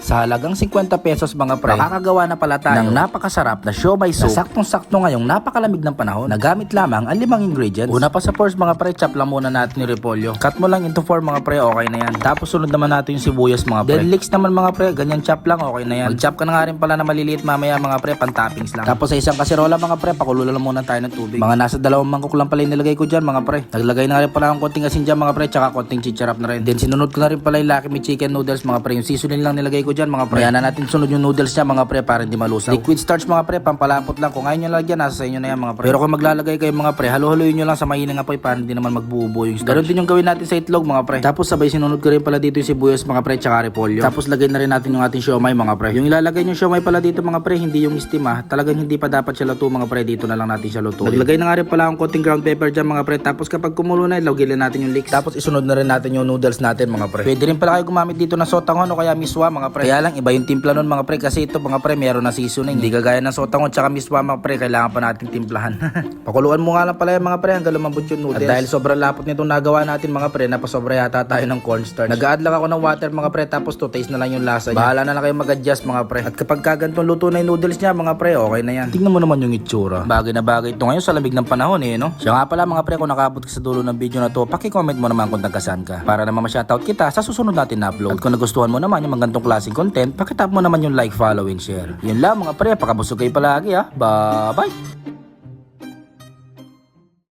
Sa halagang 50 pesos mga pre, makakagawa na pala tayo ng napakasarap na siomai soup na saktong-sakto ngayong napakalamig ng panahon na gamit lamang ang 5 ingredients. Una pa sa first mga pre, chop lang muna natin yung repolyo. Cut mo lang into 4 mga pre, okay na yan. Tapos sunod naman natin yung sibuyas mga pre. Then leeks naman mga pre, ganyan chop lang, okay na yan. Mag-chop ka na nga rin pala na maliliit mamaya mga pre, pan-toppings lang. Tapos sa isang kaserola mga pre, pakulo lang muna tayo ng tubig. Mga nasa 2 mangkok lang pala yung nilagay ko dyan mga pre. Naglagay na nga rin pala ng konting asin dyan mga pre, tsaka konting chicharap na rin. Then sinunod ko na rin pala yung Lucky Me chicken noodles mga pre. Yung seasoning lang nilagay ko dyan mga pre. Kaya na natin sunod yung noodles niya mga pre para hindi malusaw. Liquid starch mga pre, pampalapot lang. Kung ayaw nyo lagyan, nasa sa inyo na yan mga pre. Pero kung maglalagay kayo mga pre, halo-haloyin nyo lang sa mainang apoy para hindi naman magbubuo yung starch. Ganun din yung gawin natin sa itlog mga pre. Tapos sabay sinunod ko rin pala dito yung sibuyas mga pre, tsaka repolyo. Tapos lagay na rin natin yung ating siomai mga pre. Yung ilalagay yung siomai pala dito mga pre, hindi yung steam ha. Talagang hindi pa dapat siya luto mga pre, dito na lang natin siya luto. Naglagay na nga rin pala akong konting ground pepper dyan mga pre. Tapos kapag kumulo na, lagyan natin yung leeks. Tapos isunod na rin natin yung noodles natin mga pre. Pwede rin pala kayo gumamit dito ng sotangon o kaya miswa mga pre. Kaya lang iba yung timpla nun mga pre, kasi ito mga pre meron na seasoning. Hindi kagaya ng sotangon tsaka miswa mga pre, kailangan pa natin timplahan. Pakuluan mo nga lang pala yung mga pre hanggang lumambot yung noodles. At dahil sobrang lapot nitong nagawa natin mga pre, napasobra yata tayo ng cornstarch. Nag-add lang ako ng water mga pre, tapos to taste na lang yung lasa niya. Bahala na lang kayo mag-adjust mga pre. At kapag kagantong luto na yung noodles niya mga pre, okay na yan. Tingnan mo naman yung itsura. Bagay na bagay ito ngayon sa lamig ng panahon eh, no? Siya nga pala mga pre, kung nakabot ka sa dulo ng video na to, paki-comment mo naman kung taga-saan ka para naman ma-shoutout kita sa susunod natin na upload. At kung nagustuhan mo naman yung mga gantong klaseng content, pakitap mo naman yung like, follow, and share. Yun lang mga pre, pakabusog kayo palagi ha. Bye-bye!